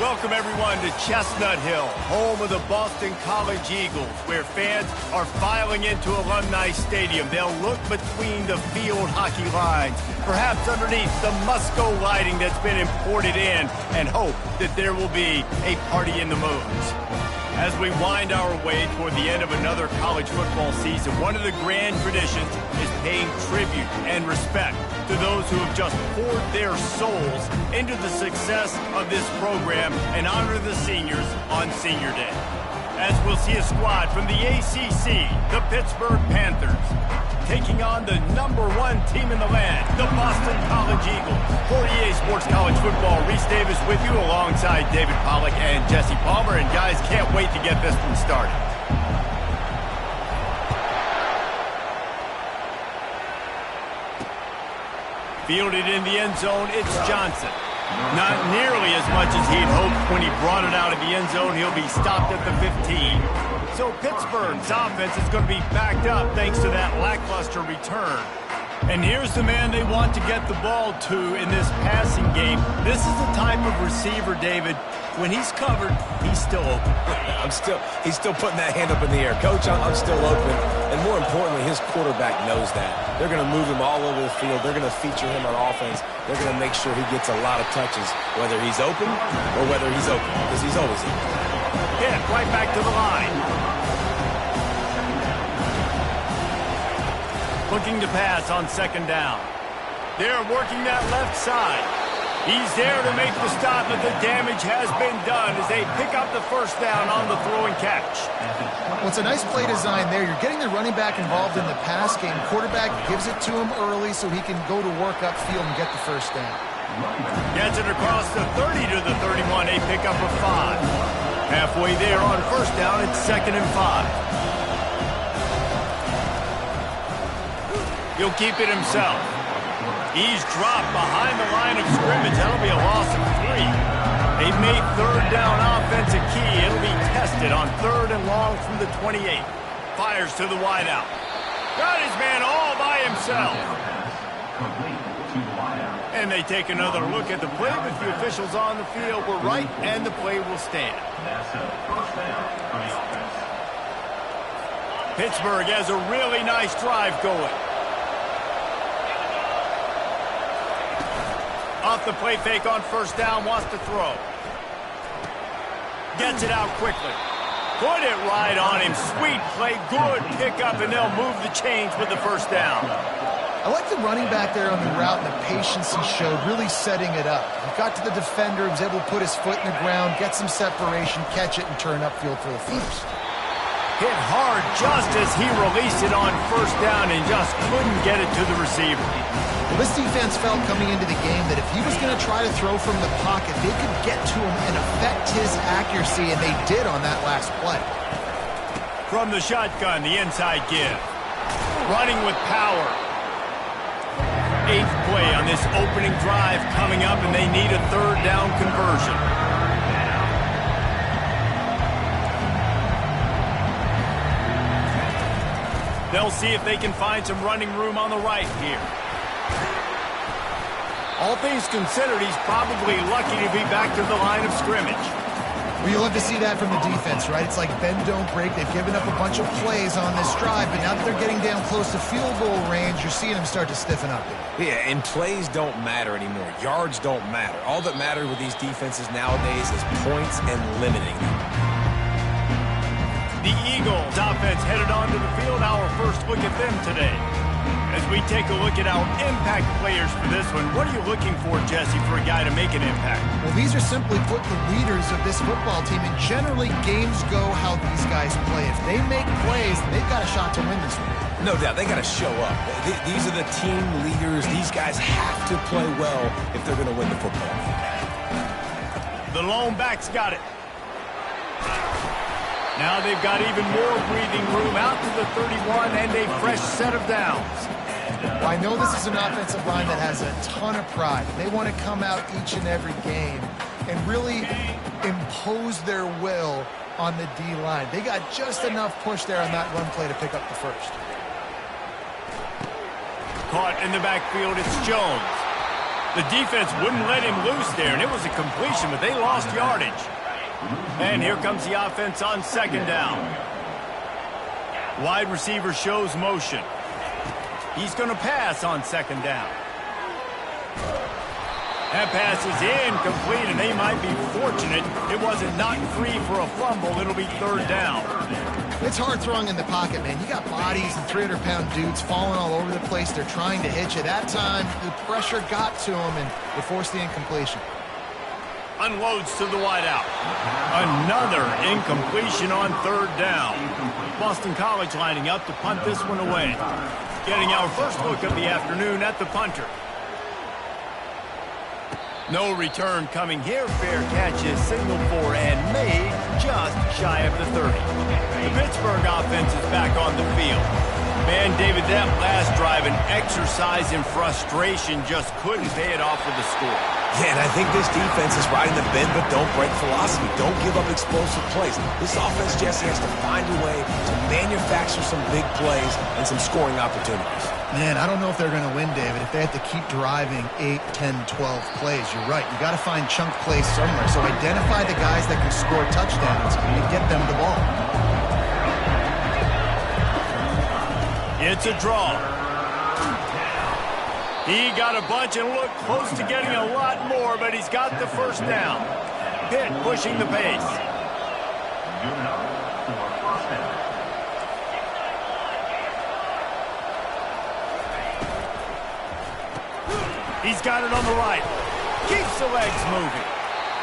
Welcome, everyone, to Chestnut Hill, home of the Boston College Eagles, where fans are filing into Alumni Stadium. They'll look between the field hockey lines, perhaps underneath the Musco lighting that's been imported in, and hope that there will be a party in the moons. As we wind our way toward the end of another college football season, one of the grand traditions is paying tribute and respect to those who have just poured their souls into the success of this program and honor the seniors on Senior Day. As we'll see a squad from the ACC, the Pittsburgh Panthers, taking on the #1 team in the land, the Boston College Eagles. For EA Sports College Football, Reese Davis with you alongside David Pollack and Jesse Palmer. And guys, can't wait to get this one started. Fielded in the end zone, it's Johnson. Not nearly as much as he'd hoped when he brought it out of the end zone. He'll be stopped at the 15. So Pittsburgh's offense is going to be backed up thanks to that lackluster return. And here's the man they want to get the ball to in this passing game. This is the type of receiver, David, when he's covered, he's still open. He's still putting that hand up in the air. Coach, I'm still open. And more importantly, his quarterback knows that. They're going to move him all over the field. They're going to feature him on offense. They're going to make sure he gets a lot of touches, whether he's open or whether he's open, because he's always open. Hit right back to the line. Looking to pass on second down. They're working that left side. He's there to make the stop, but the damage has been done as they pick up the first down on the throw and catch. Well, it's a nice play design there. You're getting the running back involved in the pass game. Quarterback gives it to him early so he can go to work upfield and get the first down. Gets it across the 30 to the 31. A pickup of 5. Halfway there on first down, it's 2nd and 5. He'll keep it himself. He's dropped behind the line of scrimmage. That'll be a loss of 3. They've made third down offense a key. It'll be tested on 3rd and long from the 28. Fires to the wideout. Got his man all by himself. And they take another look at the play, but the officials on the field were right, and the play will stand. Pittsburgh has a really nice drive going. Off the play fake on first down, wants to throw. Gets it out quickly. Put it right on him. Sweet play, good pickup, and they'll move the chains with the first down. I like the running back there on the route and the patience he showed, really setting it up. He got to the defender, he was able to put his foot in the ground, get some separation, catch it, and turn upfield for the first. Hit hard just as he released it on first down and just couldn't get it to the receiver. Well, this defense felt coming into the game that if he was going to try to throw from the pocket, they could get to him and affect his accuracy, and they did on that last play. From the shotgun, the inside give. Running with power. 8th play on this opening drive coming up, and they need a 3rd down conversion. They'll see if they can find some running room on the right here. All things considered, he's probably lucky to be back to the line of scrimmage. Well, you love to see that from the defense, right? It's like bend, don't break. They've given up a bunch of plays on this drive, but now that they're getting down close to field goal range, you're seeing them start to stiffen up. Yeah, and plays don't matter anymore. Yards don't matter. All that matters with these defenses nowadays is points and limiting them. The Eagles offense headed onto the field. Our first look at them today. As we take a look at our impact players for this one, what are you looking for, Jesse, for a guy to make an impact? Well, these are simply put the leaders of this football team, and generally games go how these guys play. If they make plays, they've got a shot to win this one. No doubt, they got to show up. These are the team leaders. These guys have to play well if they're going to win the football. The lone back's got it. Now they've got even more breathing room out to the 31 and a fresh set of downs. Well, I know this is an offensive line that has a ton of pride. They want to come out each and every game and really impose their will on the D-line. They got just enough push there on that run play to pick up the first. Caught in the backfield, it's Jones. The defense wouldn't let him loose there, and it was a completion, but they lost yardage. And here comes the offense on second down. Wide receiver shows motion. He's going to pass on second down. That pass is incomplete, and they might be fortunate it wasn't knocked free for a fumble. It'll be third down. It's hard throwing in the pocket, man. You got bodies and 300-pound dudes falling all over the place. They're trying to hit you. That time, the pressure got to them, and it forced the incompletion. Unloads to the wideout. Another incompletion on third down. Boston College lining up to punt this one away. Getting our first look of the afternoon at the punter. No return coming here. Fair catch is signaled for and made just shy of the 30. The Pittsburgh offense is back on the field. Man, David, that last drive, an exercise in frustration, just couldn't pay it off with a score. Yeah, and I think this defense is riding the bend but don't break philosophy. Don't give up explosive plays. This offense, Jesse, has to find a way to manufacture some big plays and some scoring opportunities. Man, I don't know if they're going to win, David, if they have to keep driving 8, 10, 12 plays. You're right. You got to find chunk plays somewhere. So identify the guys that can score touchdowns and get them the ball. It's a draw. He got a bunch and looked close to getting a lot more, but he's got the first down. Pitt pushing the pace. He's got it on the right. Keeps the legs moving.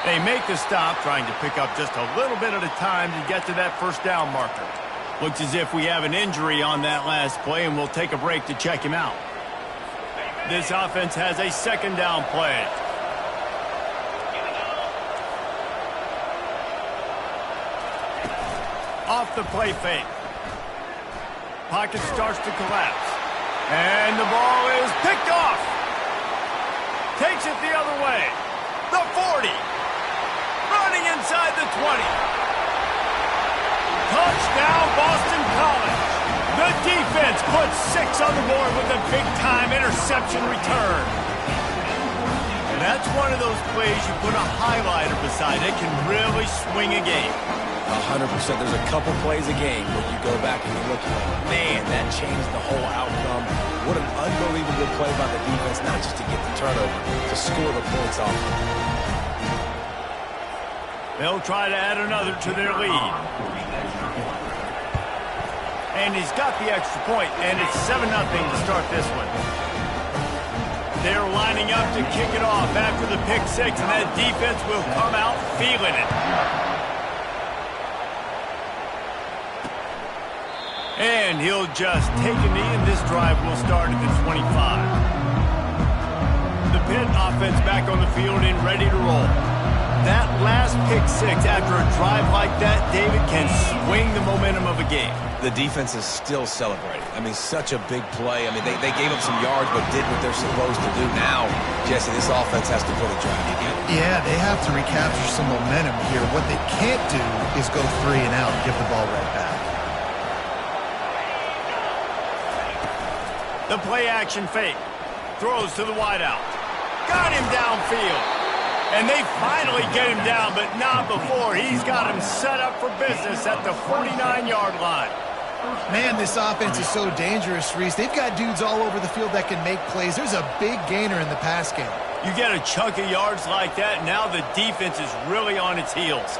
They make the stop, trying to pick up just a little bit at a time to get to that first down marker. Looks as if we have an injury on that last play, and we'll take a break to check him out. This offense has a second down play. Off the play fake. Pocket starts to collapse. And the ball is picked off. Takes it the other way. The 40. Running inside the 20. Touchdown, Boston College. The defense puts 6 on the board with a big-time interception return. And that's one of those plays you put a highlighter beside. It can really swing a game. 100%. There's a couple plays a game where you go back and you look at it. Man, that changed the whole outcome. What an unbelievable play by the defense, not just to get the turnover, to score the points off. They'll try to add another to their lead. And he's got the extra point, and it's 7-0 to start this one. They're lining up to kick it off after the pick six, and that defense will come out feeling it. And he'll just take a knee, and this drive will start at the 25. The Pitt offense back on the field and ready to roll. That last pick six after a drive like that, David, can swing the momentum of a game. The defense is still celebrating. I mean, such a big play. I mean, they gave up some yards but did what they're supposed to do. Now, Jesse, this offense has to put a drive together. Yeah, they have to recapture some momentum here. What they can't do is go 3 and out and give the ball right back. The play action fake. Throws to the wideout. Got him downfield. And they finally get him down, but not before. He's got him set up for business at the 49-yard line. Man, this offense is so dangerous, Reese. They've got dudes all over the field that can make plays. There's a big gainer in the pass game. You get a chunk of yards like that, now the defense is really on its heels.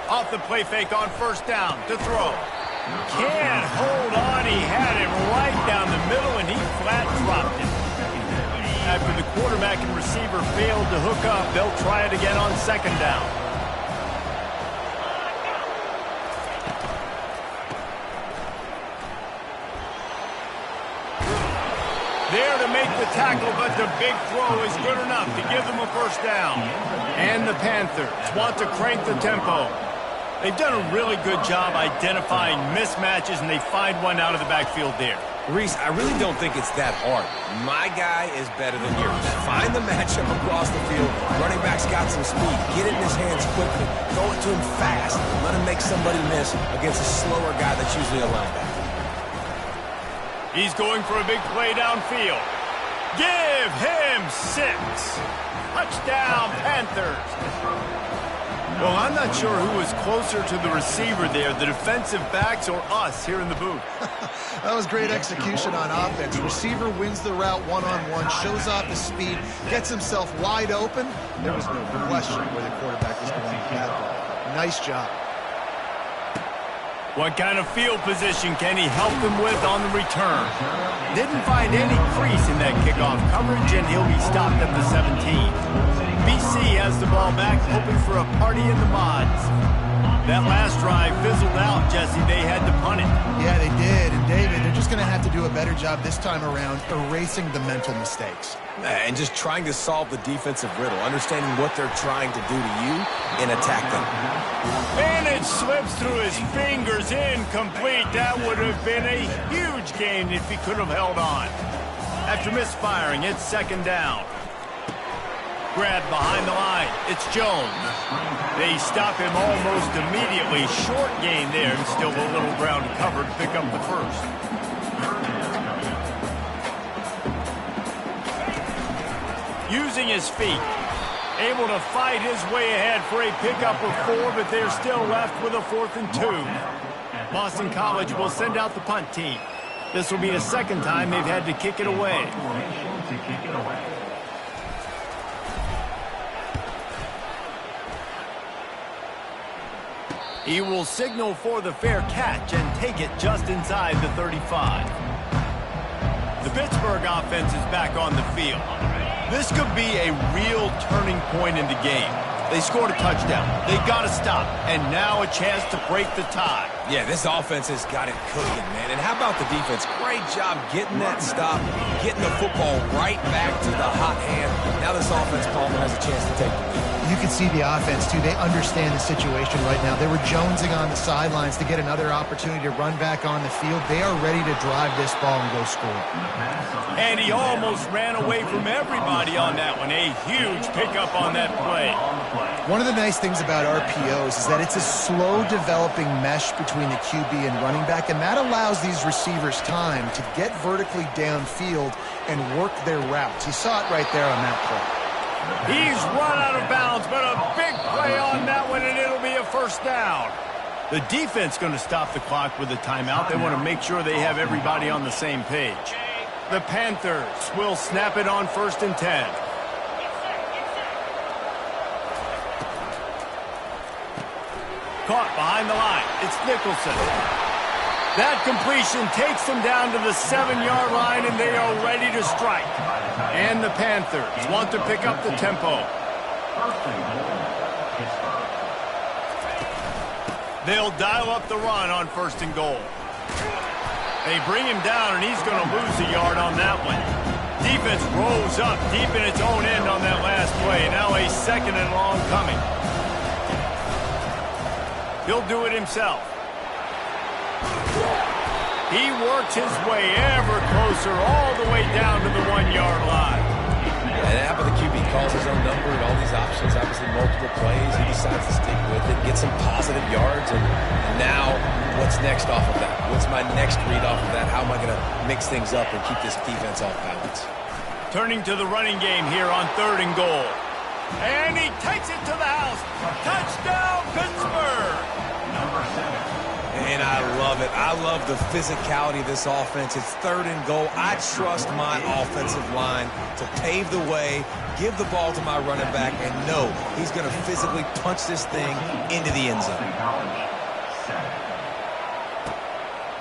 Off the play fake on first down to throw. Can't hold on. He had it right down the middle, and he flat dropped it. After the quarterback and receiver failed to hook up, they'll try it again on second down. There to make the tackle, but the big throw is good enough to give them a first down. And the Panthers want to crank the tempo. They've done a really good job identifying mismatches, and they find one out of the backfield there. Reese, I really don't think it's that hard. My guy is better than yours. Find the matchup across the field. Running back's got some speed. Get it in his hands quickly. Throw it to him fast. Let him make somebody miss against a slower guy that's usually a linebacker. He's going for a big play downfield. Give him 6. Touchdown, Panthers. Well, I'm not sure who was closer to the receiver there, the defensive backs or us here in the booth. That was great execution on offense. Receiver wins the route one-on-one, shows off his speed, gets himself wide open. There was no question where the quarterback was going with that ball. Nice job. What kind of field position can he help them with on the return? Didn't find any crease in that kickoff coverage, and he'll be stopped at the 17. BC has the ball back, hoping for a party in the mods. That last drive fizzled out, Jesse. They had to punt it. Yeah, they did. And, David, they're just going to have to do a better job this time around erasing the mental mistakes. And just trying to solve the defensive riddle, understanding what they're trying to do to you and attack them. And it slips through his fingers, incomplete. That would have been a huge gain if he could have held on. After misfiring, it's second down. Grab behind the line. It's Jones. They stop him almost immediately. Short gain there, and still a little ground covered to pick up the first. Using his feet. Able to fight his way ahead for a pickup of 4, but they're still left with a 4th and 2. Boston College will send out the punt team. This will be the second time they've had to kick it away. He will signal for the fair catch and take it just inside the 35. The Pittsburgh offense is back on the field. This could be a real turning point in the game. They scored a touchdown. They got to stop. And now a chance to break the tie. Yeah, this offense has got it cooking, man. And how about the defense? Great job getting that stop, getting the football right back to the hot hand. Now this offense, Palmer, has a chance to take the lead. You can see the offense, too. They understand the situation right now. They were jonesing on the sidelines to get another opportunity to run back on the field. They are ready to drive this ball and go score. And he almost ran away from everybody on that one. A huge pickup on that play. One of the nice things about RPOs is that it's a slow developing mesh between the QB and running back, and that allows these receivers time to get vertically downfield and work their routes. You saw it right there on that play. He's run out of bounds, but a big play on that one, and it'll be a first down. The defense going to stop the clock with a timeout. They want to make sure they have everybody on the same page. The Panthers will snap it on 1st and 10. Caught behind the line. It's Nicholson. That completion takes them down to the 7-yard line, and they are ready to strike. And the Panthers want to pick up the tempo. They'll dial up the run on 1st and goal. They bring him down, and he's going to lose a yard on that one. Defense rolls up deep in its own end on that last play. Now a 2nd and long coming. He'll do it himself. He works his way ever closer all the way down to the 1-yard line. And how about the QB calls his own number and all these options, obviously multiple plays. He decides to stick with it, get some positive yards, and now what's next off of that? What's my next read off of that? How am I going to mix things up and keep this defense off balance? Turning to the running game here on 3rd and goal. And he takes it to the house. Touchdown, Pittsburgh! Number 7. And I love it. I love the physicality of this offense. It's 3rd and goal. I trust my offensive line to pave the way, give the ball to my running back, and know he's going to physically punch this thing into the end zone.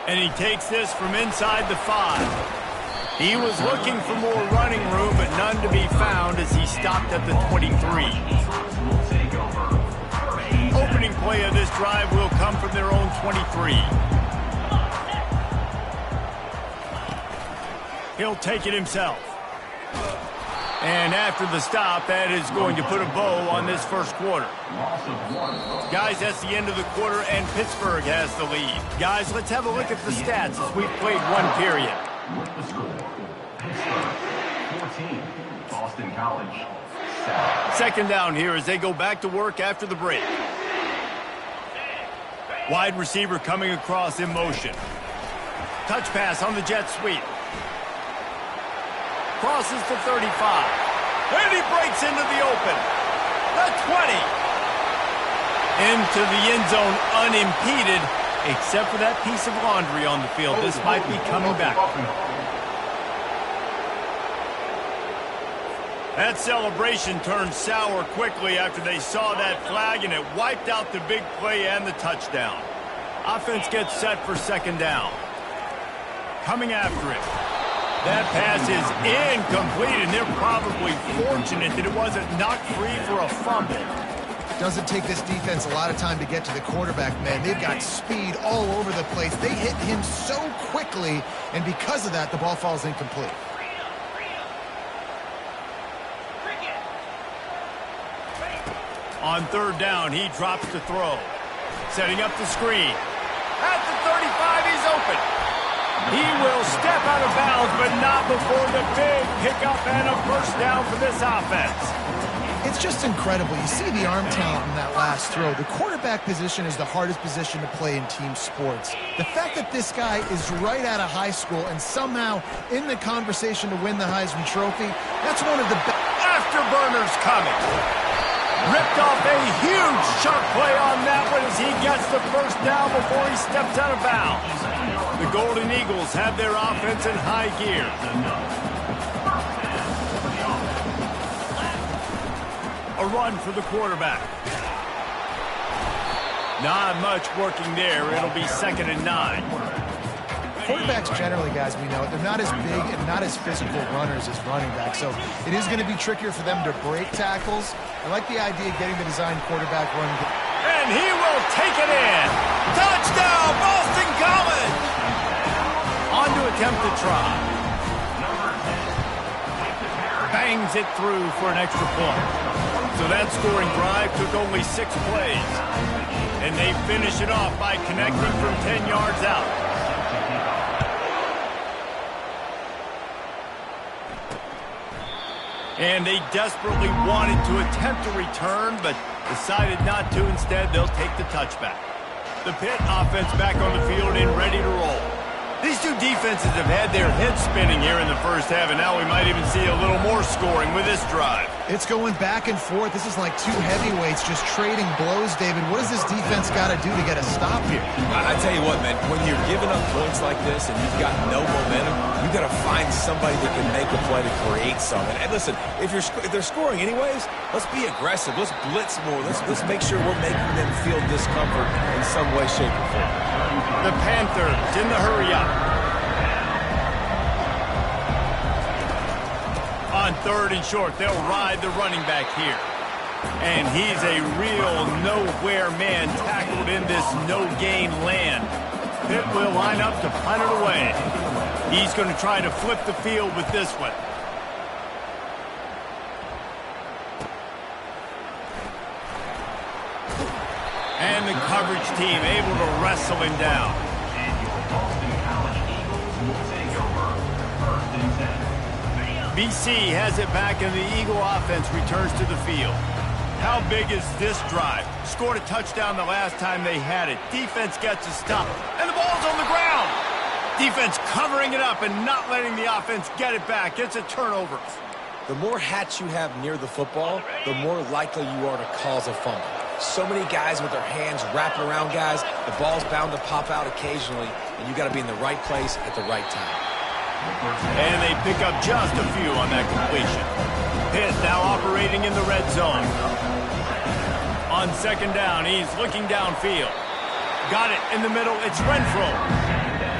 And he takes this from inside the 5. He was looking for more running room, but none to be found as he stopped at the 23. Opening play of this drive will come from their own 23. He'll take it himself. And after the stop, that is going to put a bow on this first quarter. Guys, that's the end of the quarter, and Pittsburgh has the lead. Guys, let's have a look at the stats as we've played one period. With the score, Pittsburgh 14, Boston College 7. Second down here as they go back to work after the break. Wide receiver coming across in motion. Touch pass on the jet sweep. Crosses to 35. And he breaks into the open. The 20. Into the end zone unimpeded, except for that piece of laundry on the field. This might be coming back. That celebration turned sour quickly after they saw that flag, and it wiped out the big play and the touchdown. Offense gets set for second down. Coming after it. That pass is incomplete, and they're probably fortunate that it wasn't knocked free for a fumble. Doesn't take this defense a lot of time to get to the quarterback, man. They've got speed all over the place. They hit him so quickly, and because of that, the ball falls incomplete. On third down, he drops to throw. Setting up the screen. At the 35, he's open. He will step out of bounds, but not before the big pickup and a first down for this offense. It's just incredible. You see the arm talent in that last throw. The quarterback position is the hardest position to play in team sports. The fact that this guy is right out of high school and somehow in the conversation to win the Heisman Trophy, that's one of the best. Afterburners coming. Ripped off a huge sharp play on that one as he gets the first down before he steps out of bounds. The Golden Eagles have their offense in high gear. A run for the quarterback. Not much working there. It'll be 2nd and 9. Quarterbacks generally, guys, we know, they're not as big and not as physical runners as running backs, so it is going to be trickier for them to break tackles. I like the idea of getting the design quarterback run. And he will take it in. Touchdown, Boston College! On to attempt the try. Bangs it through for an extra point. So that scoring drive took only 6 plays. And they finish it off by connecting from 10 yards out. And they desperately wanted to attempt a return, but decided not to. Instead, they'll take the touchback. The Pitt offense back on the field and ready to roll. These two defenses have had their heads spinning here in the first half, and now we might even see a little more scoring with this drive. It's going back and forth. This is like two heavyweights just trading blows, David. What does this defense got to do to get a stop here? I tell you what, man, when you're giving up points like this and you've got no momentum, you got to find somebody that can make a play to create something. And listen, if they're scoring anyways, let's be aggressive. Let's blitz more. Let's make sure we're making them feel discomfort in some way, shape, or form. The Panthers in the hurry up. On 3rd and short, they'll ride the running back here. And he's a real nowhere man tackled in this no-gain land. Pitt will line up to punt it away. He's going to try to flip the field with this one. And the coverage team able to wrestle him down. BC has it back, and the Eagle offense returns to the field. How big is this drive? Scored a touchdown the last time they had it. Defense gets a stop, and the ball's on the ground. Defense covering it up and not letting the offense get it back. It's a turnover. The more hats you have near the football, the more likely you are to cause a fumble. So many guys with their hands wrapping around guys, the ball's bound to pop out occasionally, and you got to be in the right place at the right time. And they pick up just a few on that completion. Pitt now operating in the red zone. On 2nd down, he's looking downfield. Got it in the middle. It's Renfro.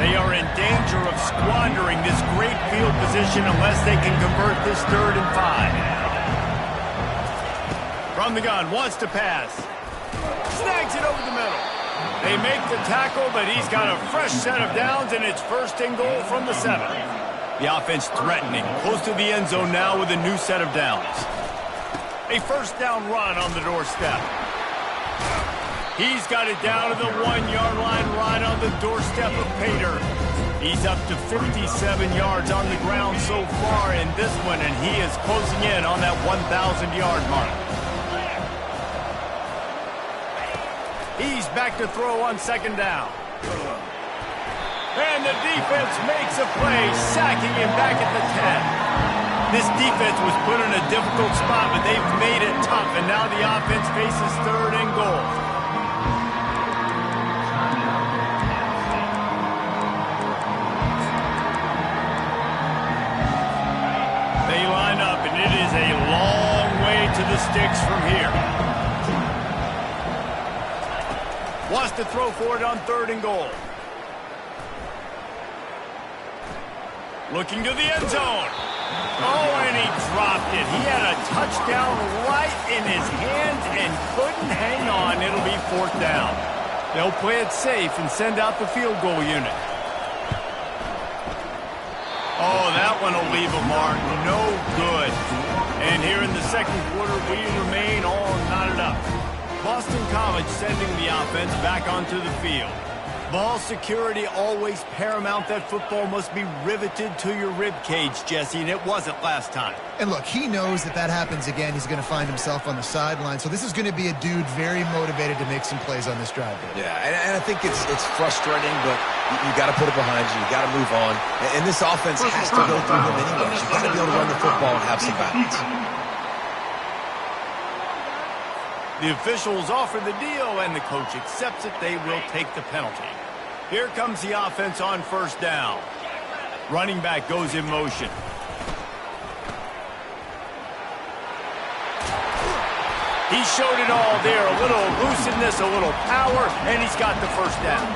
They are in danger of squandering this great field position unless they can convert this 3rd and 5. From the gun, wants to pass. Snags it over the middle. They make the tackle, but he's got a fresh set of downs, and it's 1st and goal from the 7. The offense threatening, close to the end zone now with a new set of downs. A 1st down run on the doorstep. He's got it down to the 1-yard line right on the doorstep of Pater. He's up to 57 yards on the ground so far in this one, and he is closing in on that 1,000-yard mark. He's back to throw on 2nd down. And the defense makes a play, sacking him back at the 10. This defense was put in a difficult spot, but they've made it tough, and now the offense faces 3rd and goal. They line up, and it is a long way to the sticks from here. Wants to throw for it on 3rd and goal. Looking to the end zone. Oh, and he dropped it. He had a touchdown right in his hands and couldn't hang on. It'll be 4th down. They'll play it safe and send out the field goal unit. Oh, that one will leave a mark. No good. And here in the 2nd quarter, we remain all knotted up. Boston College sending the offense back onto the field. Ball security always paramount. That football must be riveted to your rib cage, Jesse, and it wasn't last time. And look, he knows that happens again, he's going to find himself on the sideline. So this is going to be a dude very motivated to make some plays on this drive. Yeah, and I think it's frustrating, but you got to put it behind you. You got to move on. And this offense has to go through him anyways. You got to be able to run the football and have some balance. The officials offer the deal, and the coach accepts it. They will take the penalty. Here comes the offense on 1st down. Running back goes in motion. He showed it all there. A little elusiveness, a little power, and he's got the 1st down.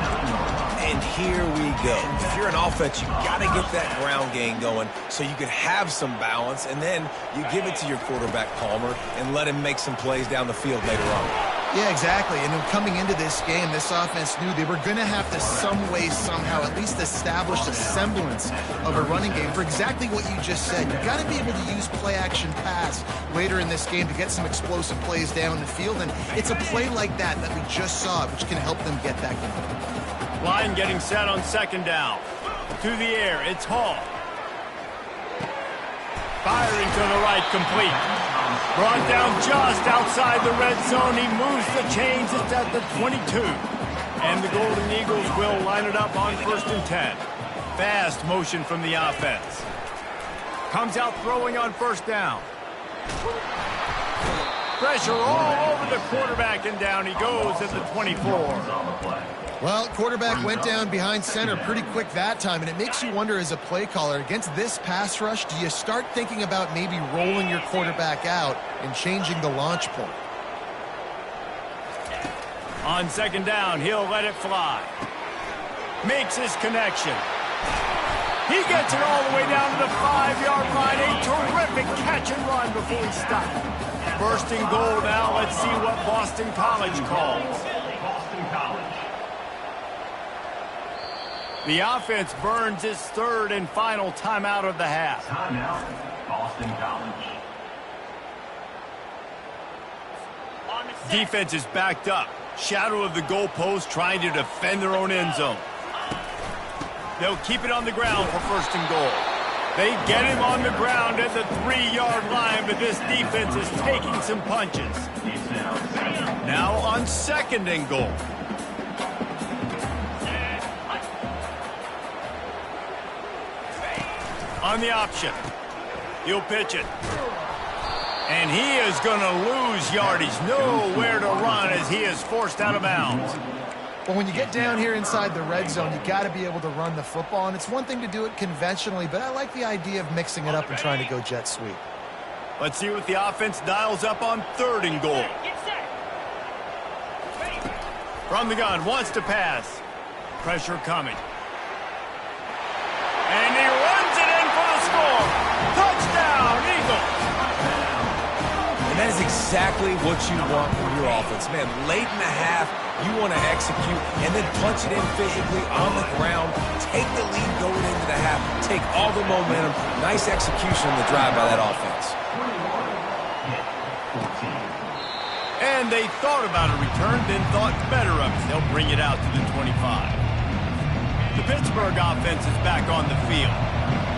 And here we go. If you're an offense, you got to get that ground game going so you can have some balance, and then you give it to your quarterback, Palmer, and let him make some plays down the field later on. Yeah, exactly. And coming into this game, this offense knew they were going to have to some way, somehow, at least establish a semblance of a running game for exactly what you just said. You got to be able to use play-action pass later in this game to get some explosive plays down the field, and it's a play like that we just saw, which can help them get that going. Line getting set on 2nd down. To the air, it's Hall. Firing to the right, complete. Brought down just outside the red zone. He moves the chains. It's at the 22. And the Golden Eagles will line it up on 1st and 10. Fast motion from the offense. Comes out throwing on 1st down. Pressure all over the quarterback, and down he goes at the 24. Well, quarterback went down behind center pretty quick that time, and it makes you wonder as a play caller, against this pass rush, do you start thinking about maybe rolling your quarterback out and changing the launch point? On 2nd down, he'll let it fly. Makes his connection. He gets it all the way down to the 5-yard line. A terrific catch and run before he stopped. 1st and goal now. Let's see what Boston College calls. Boston College. The offense burns its 3rd and final timeout of the half. Timeout, Boston College. Defense is backed up. Shadow of the goalpost, trying to defend their own end zone. They'll keep it on the ground for 1st and goal. They get him on the ground at the 3-yard line, but this defense is taking some punches. Now on 2nd and goal. On the option. He'll pitch it. And he is going to lose yardage. Nowhere to run as he is forced out of bounds. Well, when you get down here inside the red zone, you got to be able to run the football. And it's one thing to do it conventionally, but I like the idea of mixing it up and trying to go jet sweep. Let's see what the offense dials up on 3rd and goal. From the gun, wants to pass. Pressure coming. And he runs it in for the score. Touchdown, Eagles. And that is exactly what you want from your offense. Man, late in the half, you want to execute and then punch it in physically on the ground. Take the lead going into the half. Take all the momentum. Nice execution on the drive by that offense. And they thought about a return, then thought better of it. They'll bring it out to the 25. The Pittsburgh offense is back on the field.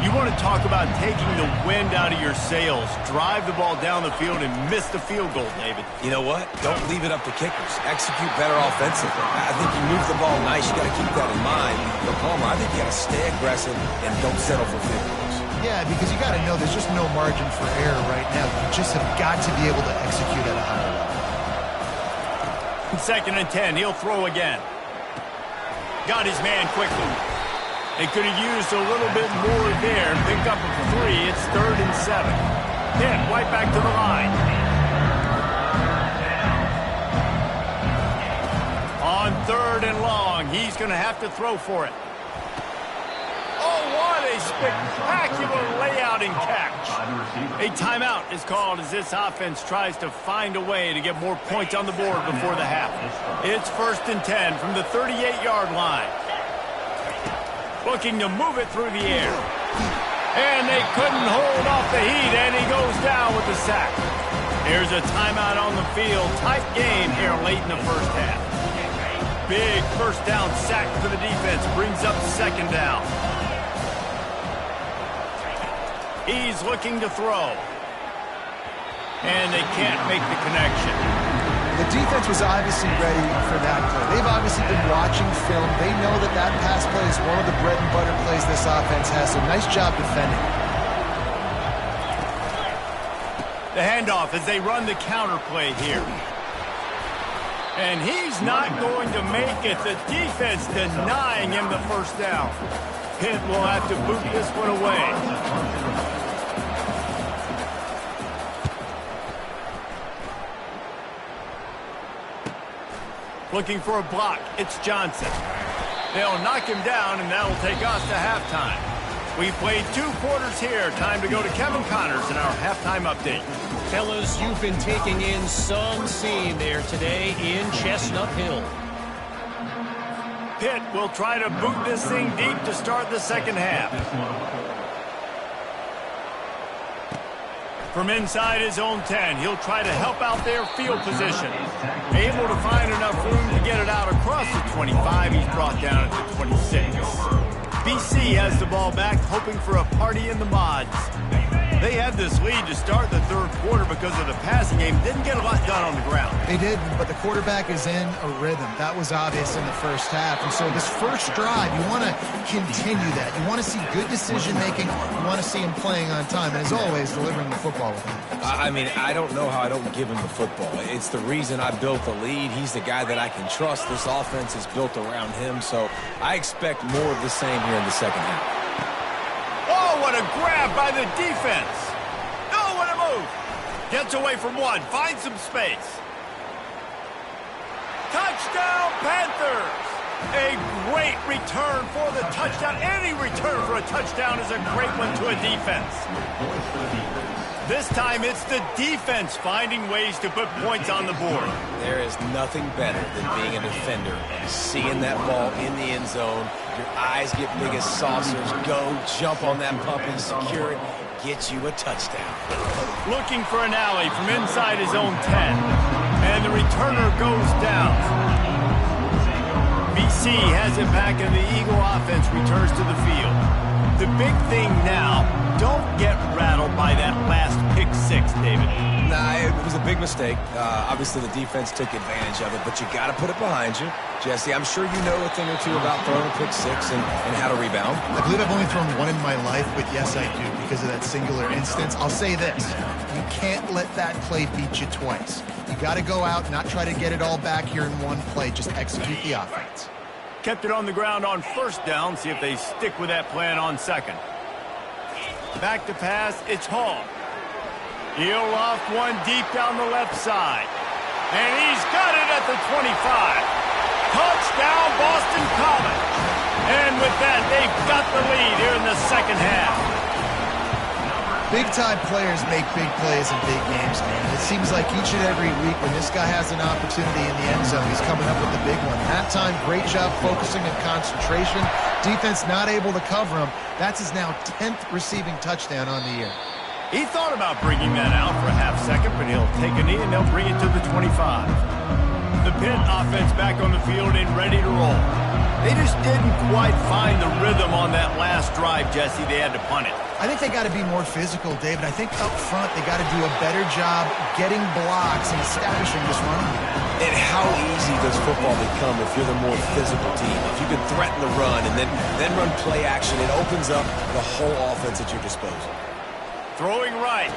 You want to talk about taking the wind out of your sails. Drive the ball down the field and miss the field goal, David. You know what? Don't leave it up to kickers. Execute better offensively. I think you move the ball nice. You got to keep that in mind. But Palmer, I think you got to stay aggressive and don't settle for field goals. Yeah, because you got to know there's just no margin for error right now. You just have got to be able to execute at a higher level. 2nd and 10. He'll throw again. Got his man quickly. They could have used a little bit more there and picked up a 3. It's 3rd and 7. Pitt right back to the line. On 3rd and long, he's going to have to throw for it. Oh, what a spectacular layout and catch. A timeout is called as this offense tries to find a way to get more points on the board before the half. It's 1st and 10 from the 38-yard line. Looking to move it through the air. And they couldn't hold off the heat, and he goes down with the sack. There's a timeout on the field. Tight game here late in the first half. Big first down sack for the defense. Brings up 2nd down. He's looking to throw. And they can't make the connection. The defense was obviously ready for that play. They've obviously been watching film. They know that that pass play is one of the bread and butter plays this offense has, so nice job defending. The handoff as they run the counter play here. And he's not going to make it. The defense denying him the first down. Pitt will have to boot this one away. Looking for a block. It's Johnson. They'll knock him down, and that'll take us to halftime. We played 2 quarters here. Time to go to Kevin Connors in our halftime update. Fellas, you've been taking in some scene there today in Chestnut Hill. Pitt will try to boot this thing deep to start the second half. From inside his own 10, he'll try to help out their field position. Able to find enough room to get it out across the 25. He's brought down at the 26. BC has the ball back, hoping for a party in the mods. They had this lead to start the 3rd quarter because of the passing game. Didn't get a lot done on the ground. They did, but the quarterback is in a rhythm. That was obvious in the first half. And so this first drive, you want to continue that. You want to see good decision-making. You want to see him playing on time. And as always, delivering the football with him. I mean, I don't know how I don't give him the football. It's the reason I built the lead. He's the guy that I can trust. This offense is built around him. So I expect more of the same here in the second half. Oh, what a grab by the defense. Oh, what a move. Gets away from one. Finds some space. Touchdown, Panthers. A great return for the touchdown. Any return for a touchdown is a great one to a defense. This time it's the defense finding ways to put points on the board. There is nothing better than being a defender. Seeing that ball in the end zone, your eyes get big as saucers. Go, jump on that puppy, secure it, get you a touchdown. Looking for an alley from inside his own 10. And the returner goes down. BC has it back and the Eagle offense returns to the field. The big thing now, don't get rattled by that last pick 6, David. Nah, it was a big mistake. Obviously, the defense took advantage of it, but you got to put it behind you. Jesse, I'm sure you know a thing or two about throwing a pick 6 and how to rebound. I believe I've only thrown one in my life, but yes, I do because of that singular instance. I'll say this. You can't let that play beat you twice. You got to go out, not try to get it all back here in one play. Just execute the offense. Kept it on the ground on first down. See if they stick with that plan on second. Back to pass. It's Hall. He'll loft one deep down the left side. And he's got it at the 25. Touchdown, Boston College. And with that, they've got the lead here in the second half. Big-time players make big plays in big games, man. It seems like each and every week when this guy has an opportunity in the end zone, he's coming up with the big one. That time, great job focusing and concentration. Defense not able to cover him. That's his now 10th receiving touchdown on the year. He thought about bringing that out for a half second, but he'll take a knee and they'll bring it to the 25. the Pitt offense back on the field and ready to roll. They just didn't quite find the rhythm on that last drive, Jesse. They had to punt it. I think they got to be more physical, David. I think up front they got to do a better job getting blocks and establishing this running game. And how easy does football become if you're the more physical team? If you can threaten the run and then run play action, it opens up the whole offense at your disposal. Throwing right.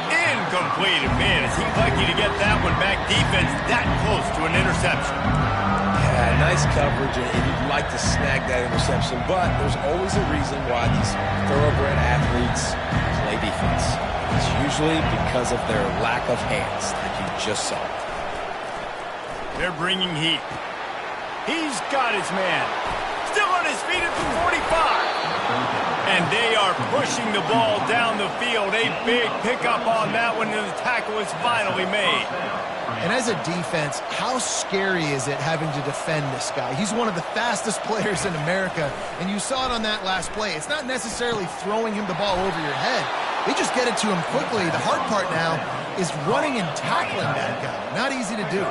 Incomplete. Man, is he lucky to get that one back. Defense that close to an interception. Yeah, nice coverage, and you'd like to snag that interception, but there's always a reason why these thoroughbred athletes play defense. It's usually because of their lack of hands, like you just saw. They're bringing heat. He's got his man. Still on his feet at the 45. And they are pushing the ball down the field. A big pickup on that one, and the tackle is finally made. And as a defense, how scary is it having to defend this guy? He's one of the fastest players in America, and you saw it on that last play. It's not necessarily throwing him the ball over your head. They just get it to him quickly. The hard part now is running and tackling that guy. Not easy to do.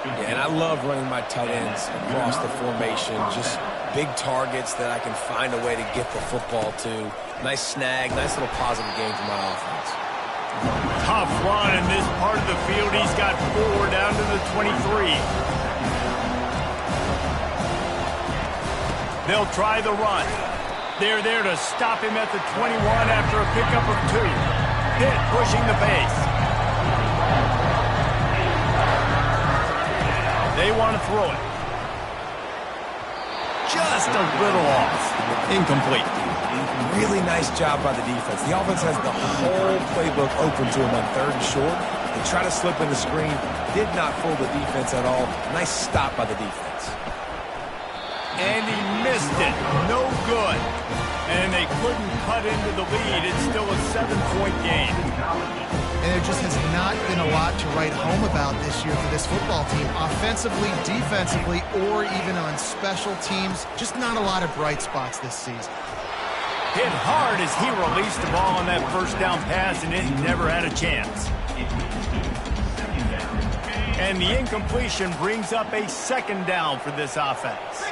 Yeah, and I love running my tight ends across the formation. Just big targets that I can find a way to get the football to. Nice snag, nice little positive game for my offense. Tough run in this part of the field. He's got 4 down to the 23. They'll try the run. They're there to stop him at the 21 after a pickup of 2. Pitt pushing the pace. They want to throw it. Just a little off. Incomplete. Really nice job by the defense. The offense has the whole playbook open to him on 3rd and short. They try to slip in the screen. Did not fool the defense at all. Nice stop by the defense. And he missed it. No good. And they couldn't cut into the lead. It's still a 7-point game. And there just has not been a lot to write home about this year for this football team. Offensively, defensively, or even on special teams. Just not a lot of bright spots this season. Hit hard as he released the ball on that first down pass, and it never had a chance. And the incompletion brings up a 2nd down for this offense.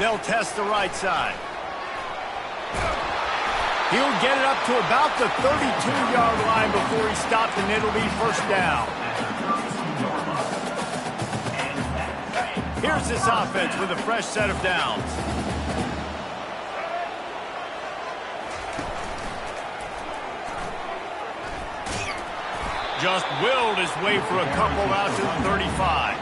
They'll test the right side. He'll get it up to about the 32-yard line before he stopped, and it'll be 1st down. Here's this offense with a fresh set of downs. Just willed his way for a couple out to the 35.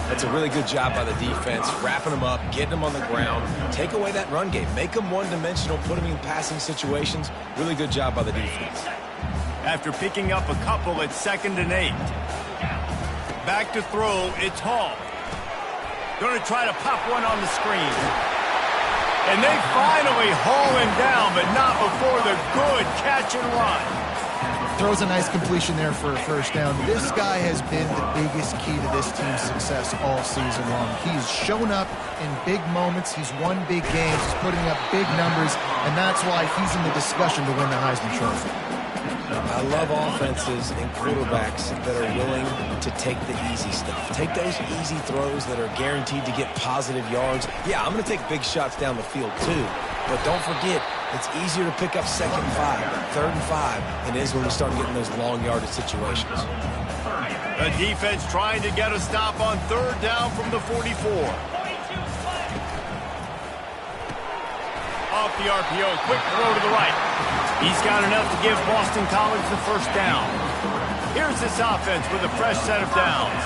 That's a really good job by the defense, wrapping them up, getting them on the ground. Take away that run game. Make them one-dimensional, put them in passing situations. Really good job by the defense. After picking up a couple at 2nd and 8. Back to throw, it's Hall. Going to try to pop one on the screen. And they finally haul him down, but not before the good catch and run. Throws a nice completion there for a 1st down. This guy has been the biggest key to this team's success all season long. He's shown up in big moments. He's won big games. He's putting up big numbers, and that's why he's in the discussion to win the Heisman Trophy. I love offenses and quarterbacks that are willing to take the easy stuff. Take those easy throws that are guaranteed to get positive yards. Yeah, I'm going to take big shots down the field too. But don't forget, it's easier to pick up 2nd and 5, 3rd and 5 than it is when we start getting those long yardage situations. The defense trying to get a stop on 3rd down from the 44. Off the RPO, quick throw to the right. He's got enough to give Boston College the 1st down. Here's this offense with a fresh set of downs.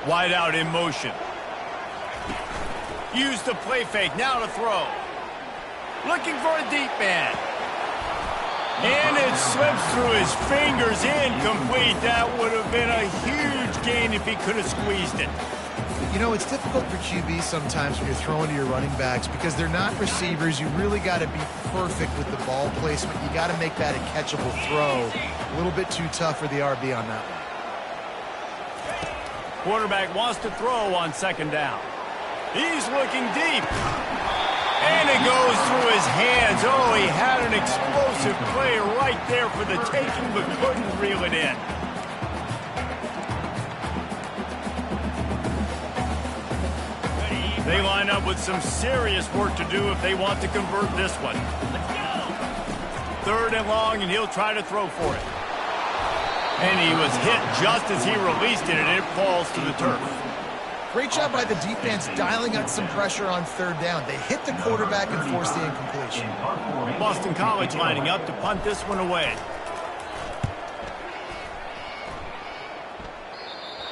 Wide out in motion. Use the play fake, now to throw. Looking for a deep man. And it slips through his fingers, incomplete. That would have been a huge gain if he could have squeezed it. You know, it's difficult for QBs sometimes when you're throwing to your running backs because they're not receivers. You really got to be perfect with the ball placement. You got to make that a catchable throw. A little bit too tough for the RB on that one. Quarterback wants to throw on 2nd down. He's looking deep. And it goes through his hands. Oh, he had an explosive play right there for the taking, but couldn't reel it in. They line up with some serious work to do if they want to convert this one. Third and long, and he'll try to throw for it. And he was hit just as he released it, and it falls to the turf. Great job by the defense dialing up some pressure on third down. They hit the quarterback and forced the incompletion. Boston College lining up to punt this one away.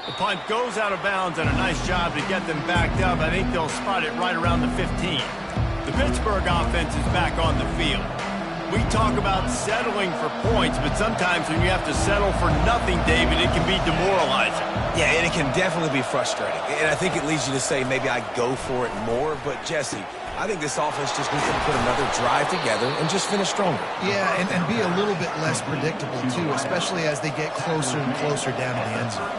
The punt goes out of bounds, and a nice job to get them backed up. I think they'll spot it right around the 15. The Pittsburgh offense is back on the field. We talk about settling for points, but sometimes when you have to settle for nothing, David, it can be demoralizing. Yeah, and it can definitely be frustrating. And I think it leads you to say maybe I go for it more. But, Jesse, I think this offense just needs to put another drive together and just finish stronger. Yeah, and be a little bit less predictable, too, especially as they get closer and closer down to the end zone.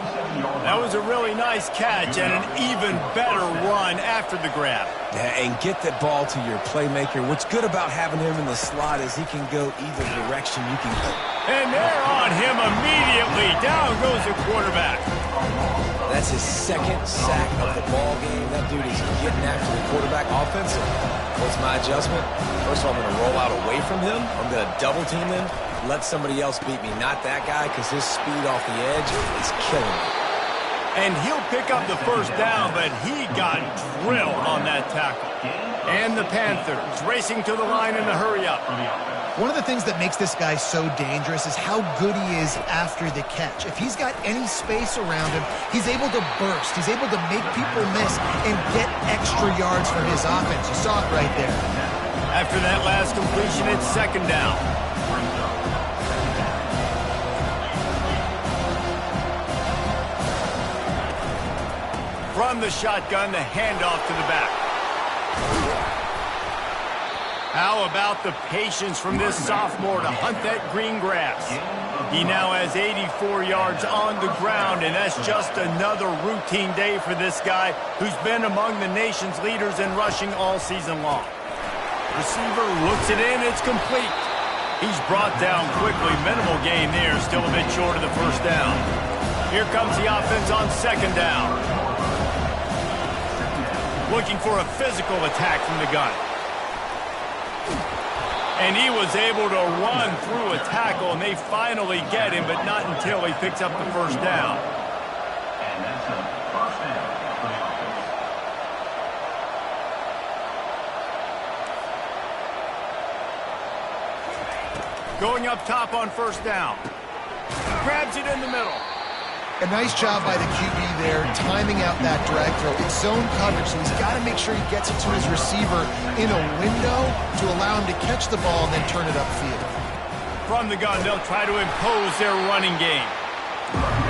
That was a really nice catch and an even better run after the grab. Yeah, and get the ball to your playmaker. What's good about having him in the slot is he can go either direction you can go. And they're on him immediately. Down goes the quarterback. That's his second sack of the ball game. That dude is getting after the quarterback offensive. What's my adjustment? First of all, I'm going to roll out away from him. I'm going to double team him. Let somebody else beat me, not that guy, because his speed off the edge is killing me. And he'll pick up the first down, but he got drilled on that tackle. And the Panthers racing to the line in the hurry-up. One of the things that makes this guy so dangerous is how good he is after the catch. If he's got any space around him, he's able to burst. He's able to make people miss and get extra yards for his offense. You saw it right there. After that last completion, it's second down. From the shotgun, the handoff to the back. How about the patience from this sophomore to hunt that green grass? He now has 84 yards on the ground, and that's just another routine day for this guy who's been among the nation's leaders in rushing all season long. Receiver looks it in, it's complete. He's brought down quickly, minimal gain there, still a bit short of the first down. Here comes the offense on second down. Looking for a physical attack from the gun. And he was able to run through a tackle, and they finally get him, but not until he picks up the first down. And that's a first down for the offense. Going up top on first down. Grabs it in the middle. A nice job by the QB there, timing out that drag throw. It's zone coverage, so he's got to make sure he gets it to his receiver in a window to allow him to catch the ball and then turn it upfield. From the gun, they'll try to impose their running game.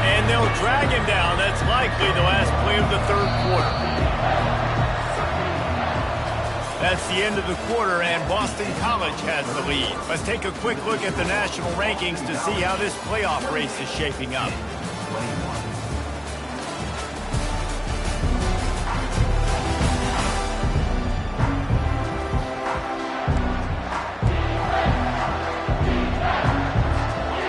And they'll drag him down. That's likely the last play of the third quarter. That's the end of the quarter, and Boston College has the lead. Let's take a quick look at the national rankings to see how this playoff race is shaping up.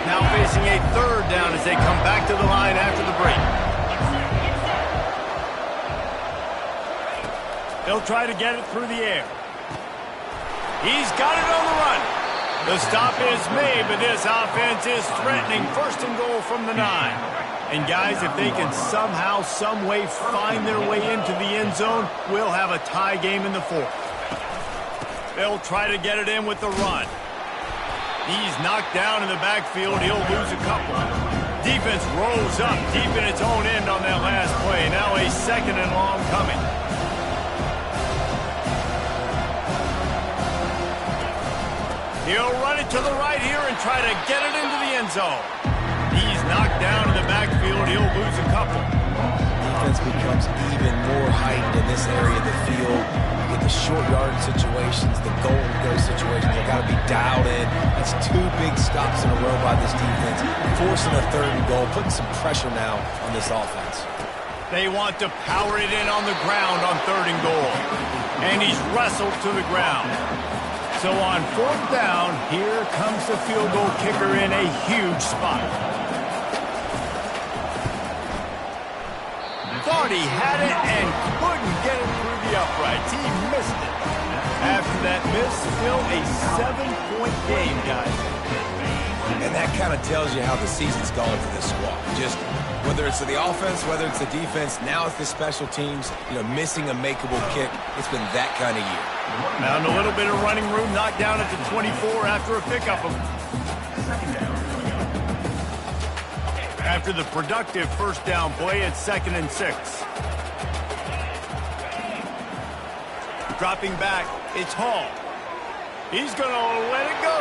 Now facing a third down as they come back to the line after the break. They'll try to get it through the air. He's got it on the run. The stop is made, but this offense is threatening. First and goal from the 9. And guys, if they can somehow, some way find their way into the end zone, we'll have a tie game in the fourth. They'll try to get it in with the run. He's knocked down in the backfield. He'll lose a couple. Defense rolls up deep in its own end on that last play. Now a second and long coming. He'll run it to the right here and try to get it into the end zone. He's knocked down in the backfield. He'll lose a couple. Defense becomes even more heightened in this area of the field. You get the short yard situations, the goal to go situations. They've got to be dialed in. That's 2 big stops in a row by this defense. Forcing a third and goal, putting some pressure now on this offense. They want to power it in on the ground on 3rd and goal. And he's wrestled to the ground. So on 4th down, here comes the field goal kicker in a huge spot. Thought he had it and couldn't get it through the uprights. He missed it. After that miss, still a 7-point game, guys. And that kind of tells you how the season's going for this squad. Just whether it's the offense, whether it's the defense, now it's the special teams, missing a makeable kick. It's been that kind of year. Found a little bit of running room, knocked down at the 24 after a pickup. After the productive 1st down play, it's 2nd and 6. Dropping back, it's Hall. He's going to let it go.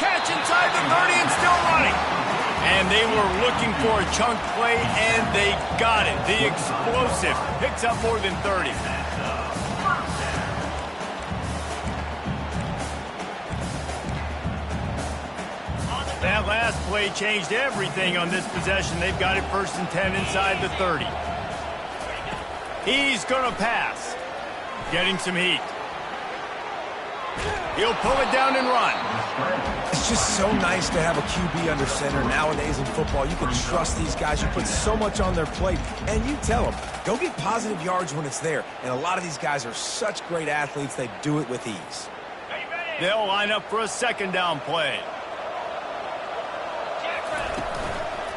Catch inside the 30 and still running. And they were looking for a chunk play, and they got it. The explosive picks up more than 30. That last play changed everything on this possession. They've got it 1st and 10 inside the 30. He's going to pass. Getting some heat. He'll pull it down and run. It's just so nice to have a QB under center. Nowadays in football, you can trust these guys. You put so much on their plate, and you tell them, go get positive yards when it's there. And a lot of these guys are such great athletes, they do it with ease. They'll line up for a 2nd down play.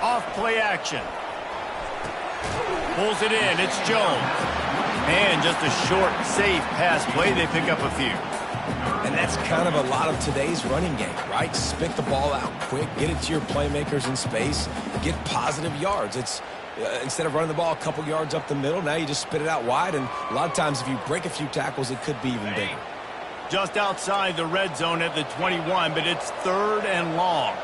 Off play action. Pulls it in. It's Jones. And just a short, safe pass play. They pick up a few. And that's kind of a lot of today's running game, right? Spit the ball out quick, get it to your playmakers in space, get positive yards. It's instead of running the ball a couple yards up the middle, now you just spit it out wide. And a lot of times if you break a few tackles, it could be even bigger. Just outside the red zone at the 21, but it's 3rd and long.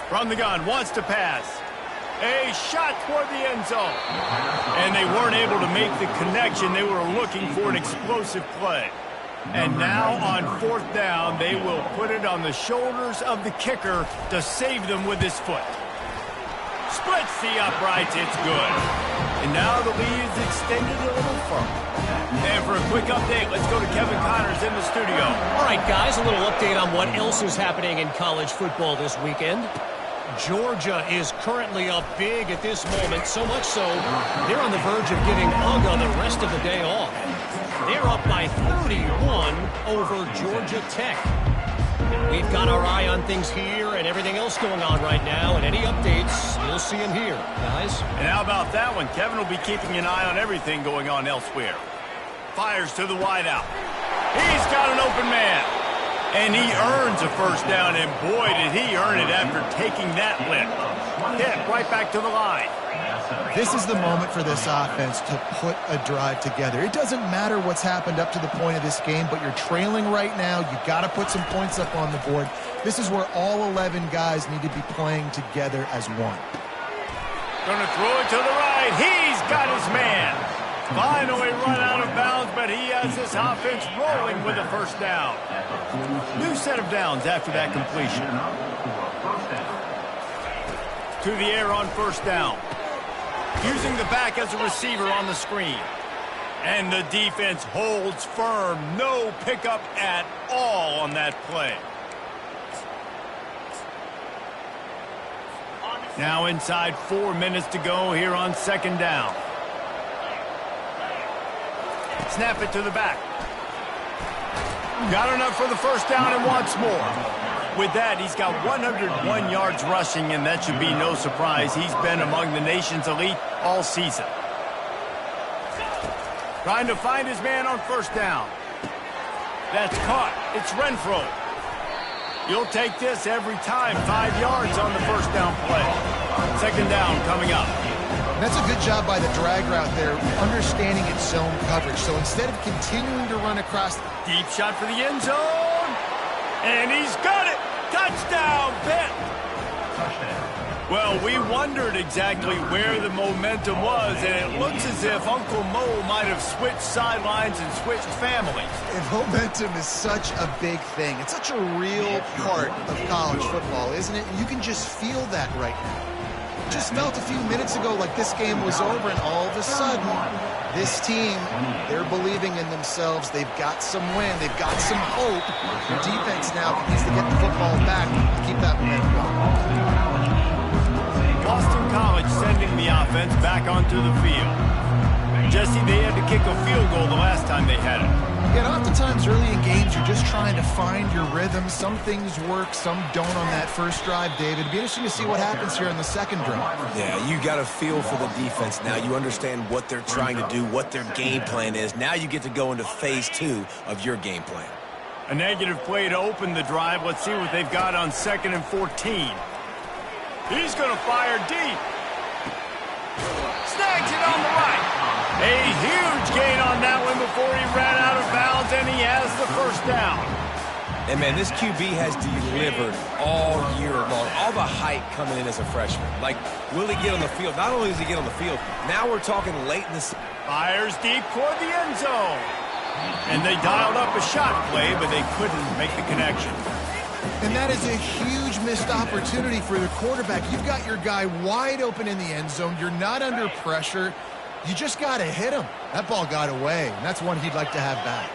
From the gun, wants to pass. A shot toward the end zone. And they weren't able to make the connection. They were looking for an explosive play. And now on 4th down, they will put it on the shoulders of the kicker to save them with his foot. Splits the uprights. It's good. And now the lead is extended a little further. And for a quick update, let's go to Kevin Connors in the studio. All right, guys, a little update on what else is happening in college football this weekend. Georgia is currently up big at this moment, so much so they're on the verge of giving UGA the rest of the day off. They're up by 31 over Georgia Tech. We've got our eye on things here and everything else going on right now, and any updates, you'll see them here, guys. And how about that one? Kevin will be keeping an eye on everything going on elsewhere. Fires to the wideout. He's got an open man. And he earns a 1st down, and boy, did he earn it after taking that lift. Hit right back to the line. This is the moment for this offense to put a drive together. It doesn't matter what's happened up to the point of this game, but you're trailing right now. You got to put some points up on the board. This is where all 11 guys need to be playing together as one. Going to throw it to the right. He's got his man. Finally run out of bounds, but he has this offense rolling with a 1st down. New set of downs after that completion. To the air on 1st down. Using the back as a receiver on the screen. And the defense holds firm. No pickup at all on that play. Now inside 4 minutes to go here on 2nd down. Snap it to the back. Got enough for the 1st down and wants more. With that, he's got 101 yards rushing, and that should be no surprise. He's been among the nation's elite all season. Trying to find his man on 1st down. That's caught. It's Renfro. You'll take this every time. 5 yards on the 1st down play. 2nd down coming up. That's a good job by the drag route there, understanding its zone coverage. So instead of continuing to run across... Deep shot for the end zone. And he's got it. Touchdown, Pitt. Well, we wondered exactly where the momentum was, and it looks as if Uncle Mo might have switched sidelines and switched families. And momentum is such a big thing. It's such a real part of college football, isn't it? You can just feel that right now. Just felt a few minutes ago like this game was over, and all of a sudden, this team, they're believing in themselves. They've got some wind. They've got some hope. Their defense now needs to get the football back and keep that momentum going. Boston College sending the offense back onto the field. Jesse, they had to kick a field goal the last time they had it. Yeah, oftentimes early in games, you're just trying to find your rhythm. Some things work, some don't on that first drive, David. It'd be interesting to see what happens here in the second drive. Yeah, you got a feel for the defense now. You understand what they're trying to do, what their game plan is. Now you get to go into phase 2 of your game plan. A negative play to open the drive. Let's see what they've got on 2nd and 14. He's going to fire deep. Snags it on the right. A huge gain on that one before he ran out of bounds, and he has the first down. And, man, this QB has delivered all year long. All the hype coming in as a freshman. Like, will he get on the field? Not only does he get on the field, now we're talking late in the season. Fires deep toward the end zone. And they dialed up a shot play, but they couldn't make the connection. And that is a huge missed opportunity for the quarterback. You've got your guy wide open in the end zone. You're not under pressure. You just got to hit him. That ball got away, and that's one he'd like to have back.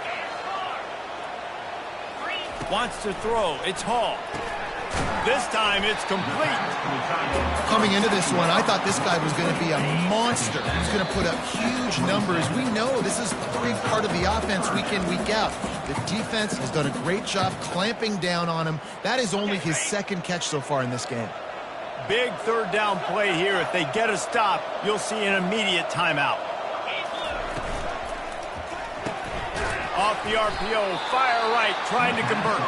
Wants to throw. It's Hall. This time it's complete. Coming into this one, I thought this guy was going to be a monster. He's going to put up huge numbers. We know this is a big part of the offense week in, week out. The defense has done a great job clamping down on him. That is only his second catch so far in this game. Big third down play here. If they get a stop, you'll see an immediate timeout. Off the RPO, fire right, trying to convert.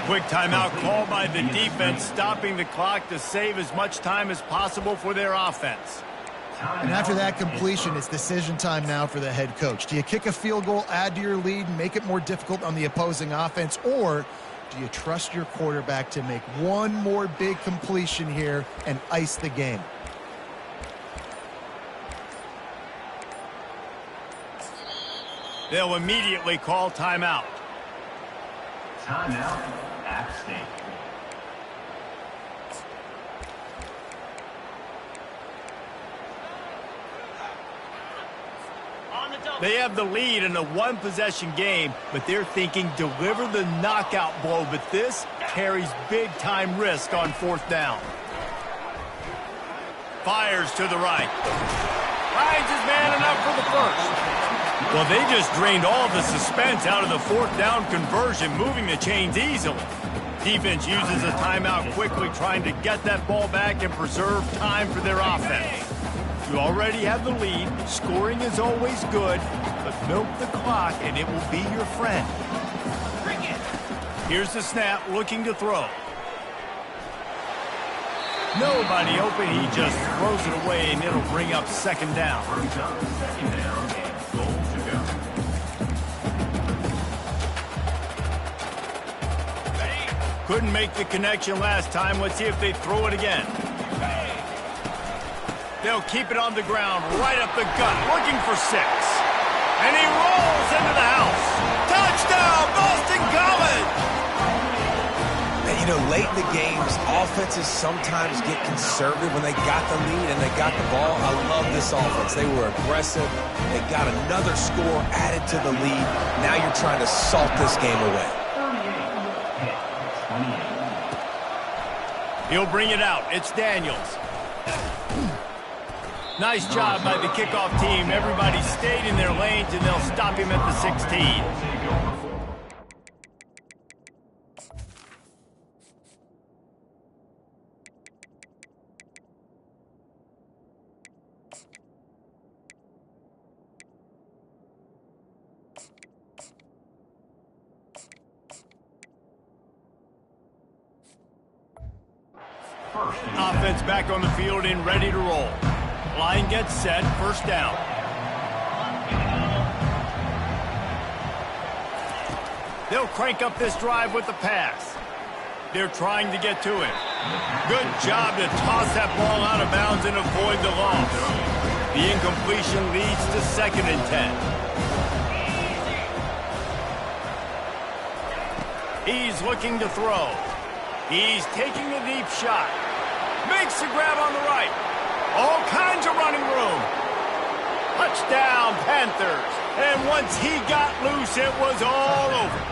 Quick timeout called by the defense, stopping the clock to save as much time as possible for their offense. And after that completion, it's decision time now for the head coach. Do you kick a field goal, add to your lead, and make it more difficult on the opposing offense, or do you trust your quarterback to make one more big completion here and ice the game? They'll immediately call timeout. Timeout, App State. They have the lead in a one-possession game, but they're thinking deliver the knockout blow, but this carries big-time risk on 4th down. Fires to the right. Finds his man enough for the first. Well, they just drained all the suspense out of the 4th down conversion, moving the chains easily. Defense uses a timeout quickly, trying to get that ball back and preserve time for their offense. You already have the lead. Scoring is always good, but milk the clock and it will be your friend. Here's the snap, looking to throw. Nobody open, he just throws it away and it'll bring up 2nd down. Couldn't make the connection last time. Let's see if they throw it again. They'll keep it on the ground, right up the gut, looking for 6. And he rolls into the house. Touchdown, Boston College! And, you know, late in the games, offenses sometimes get conservative when they got the lead and they got the ball. I love this offense. They were aggressive. They got another score added to the lead. Now you're trying to salt this game away. He'll bring it out. It's Daniels. Nice job by the kickoff team. Everybody stayed in their lanes, and they'll stop him at the 16. Offense back on the field and ready to roll. Line gets set, 1st down. They'll crank up this drive with the pass. They're trying to get to him. Good job to toss that ball out of bounds and avoid the loss. The incompletion leads to 2nd and 10. He's looking to throw. He's taking a deep shot. Makes the grab on the right. All kinds of running room. Touchdown, Panthers. And once he got loose, it was all over.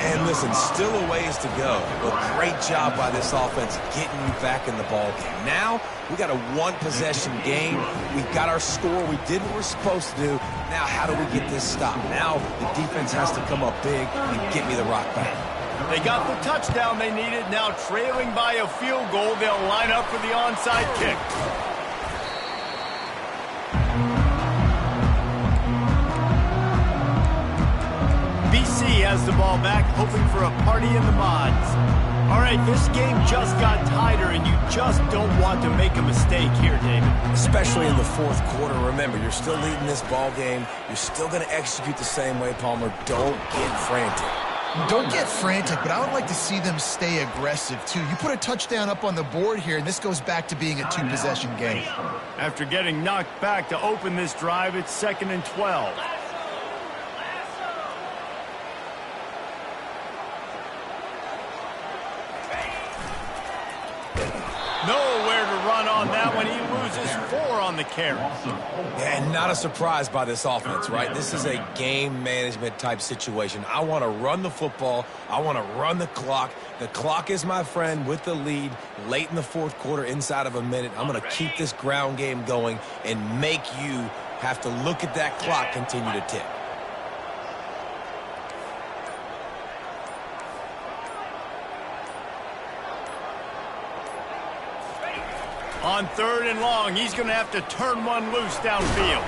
And listen, still a ways to go, but great job by this offense getting you back in the ball game. Now, we got a one-possession game. We got our score we did what we're supposed to do. Now, how do we get this stopped? Now, the defense has to come up big and get me the rock back. They got the touchdown they needed. Now, trailing by a field goal, they'll line up for the onside kick. BC has the ball back, hoping for a party in the mods. All right, this game just got tighter, and you just don't want to make a mistake here, David. Especially in the 4th quarter. Remember, you're still leading this ball game. You're still going to execute the same way, Palmer. Don't get frantic. Don't get frantic, but I would like to see them stay aggressive, too. You put a touchdown up on the board here, and this goes back to being a two-possession game. After getting knocked back to open this drive, it's 2nd and 12. Nowhere to run on that one. He loses 4 on the carry. And not a surprise by this offense, right? This is a game management type situation. I want to run the football. I want to run the clock. The clock is my friend with the lead late in the 4th quarter, inside of a minute. I'm going to keep this ground game going and make you have to look at that clock continue to tick. On 3rd and long, he's going to have to turn one loose downfield.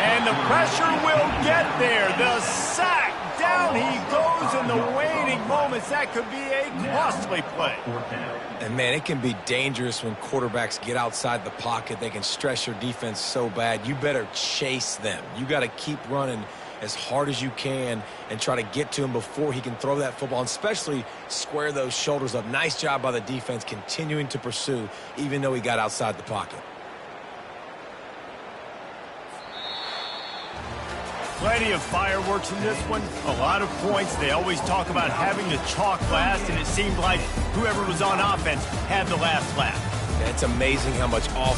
And the pressure will get there. The sack. Down he goes in the waning moments. That could be a costly play. And, man, it can be dangerous when quarterbacks get outside the pocket. They can stress your defense so bad. You better chase them. You got to keep running as hard as you can and try to get to him before he can throw that football, and especially square those shoulders up. Nice job by the defense continuing to pursue, even though he got outside the pocket. Plenty of fireworks in this one. A lot of points. They always talk about having the chalk last, and it seemed like whoever was on offense had the last laugh. It's amazing how much offense